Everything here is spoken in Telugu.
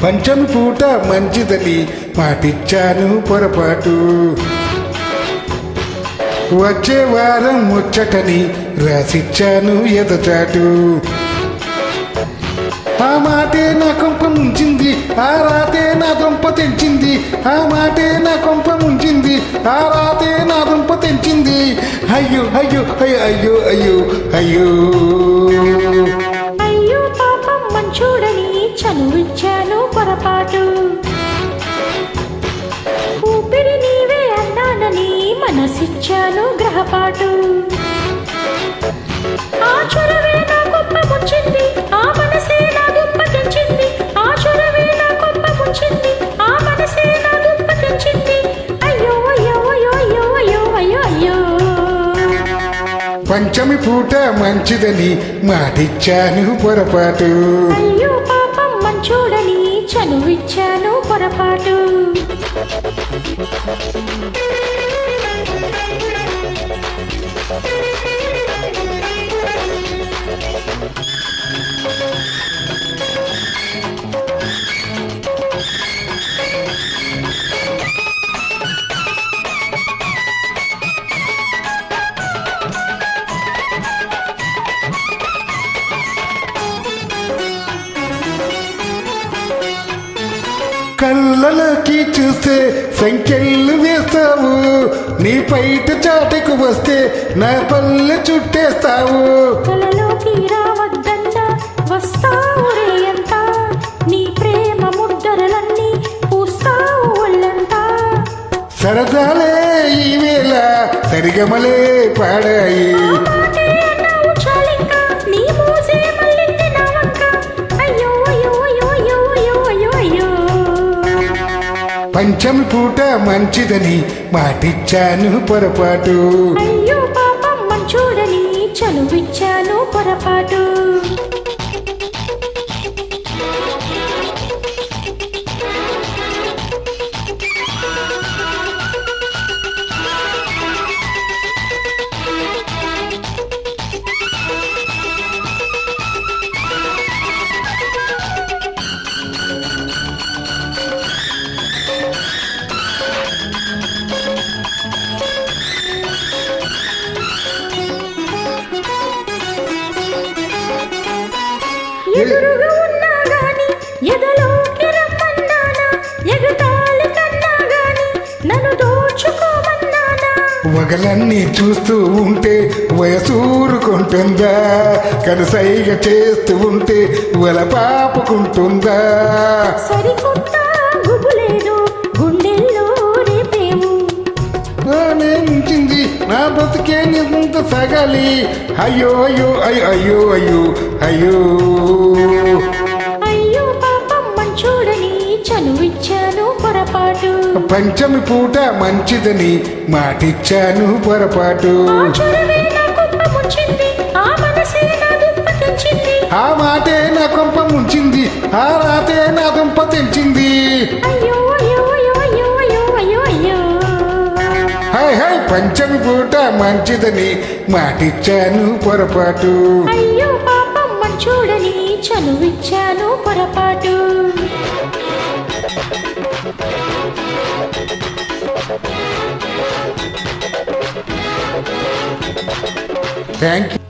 పంచమి పూట మంచిదని మాటిచ్చాను పొరపాటు. వచ్చే వారం ముచ్చటని రాసిచ్చాను ఎదచాటు. ఆ మాటే నా కొంప ముంచింది, ఆ రాతే నా దుంప తెంచింది. ఆ మాటే నా కొంప ముంచింది, ఆ రాతే నా దుంప తెంచింది. అయ్యో అయ్యో అయ్యో అయ్యో అయ్యో అయ్యో పాపం మంచోడని చనువిచ్చాను పొరపాటు. ఊపిరి నీవే అన్నానని మనసిచ్చాను గ్రహపాటు. ఆ చొరవే నా కొంప ముంచింది, ఆ మనసే నా దుంప తెంచింది. ఆ చొరవే నా కొంప ముంచింది, ఆ మనసే నా దుంప తెంచింది. అయ్యో అయ్యో అయ్యో అయ్యో అయ్యో అయ్యో అయ్యో పంచమి పూట మంచిదని మాటిచ్చాను పొరపాటు. అయ్యో పాపం మంచోడని చనువిచ్చాను పొరపాటు. కళ్ళలోకి చూస్తే సంఖ్యలు వేస్తావు, నీ పైట చాటుకు వస్తే నా పల్లె చుట్టేస్తావు. కలలోకి రావద్దన్నా వస్తావు రేయంతా, నీ ప్రేమ ముద్దరలన్నీ పూస్తావు ఒళ్ళంతా. సరదాలే ఈ వేళ సరిగమలే పాడాయి. మాటే అన్నావు చాలింకా, నీ మోసే మళ్ళింది నా వంక. అయ్యో అయ్యో అయ్యో అయ్యో అయ్యో అయ్యో అయ్యో పంచమి పూట మంచిదని మాటిచ్చాను పొరపాటు. అయ్యో పాపం మంచోడని చనువిచ్చాను పొరపాటు. ఎదురుగా ఉన్నా గాని ఎదలోకి రమ్మన్నానా, ఎగతాళి కన్నా గాని నన్ను దోచుకోమన్నానా. వగలన్నీ చూస్తూ ఉంటే వయసూరుకుంటుందా, కనసైగ చేస్తూ ఉంటే వల పాపుకుంటుందా. సరికొత్త గుబులేదో గుండెల్లో రేపేము, నేమించింది నా బతుకే నింత సగాలి. అయ్యో అయ్యో అయ్యో అయ్యో అయ్యో అయ్యో పాపం మంచోడని చనువిచ్చాను పొరపాటు. పంచమి పూట మంచిదని మాటిచ్చాను పొరపాటు. ఆ చొరవే నా కొంప ముంచింది, ఆ మనసే నా దుంప తెంచింది. ఆ మాటే నా కొంప ముంచింది, ఆ రాతే నా దుంప తెంచింది. అయ్యో అయ్యో అయ్యో అయ్యో అయ్యో అయ్యో అయ్యో హై హై పంచమి పూట మంచిదని మాటిచ్చాను పొరపాటు. అయ్యో పాపం మంచోడని చనువిచ్చాను పొరపాటు. Thank you.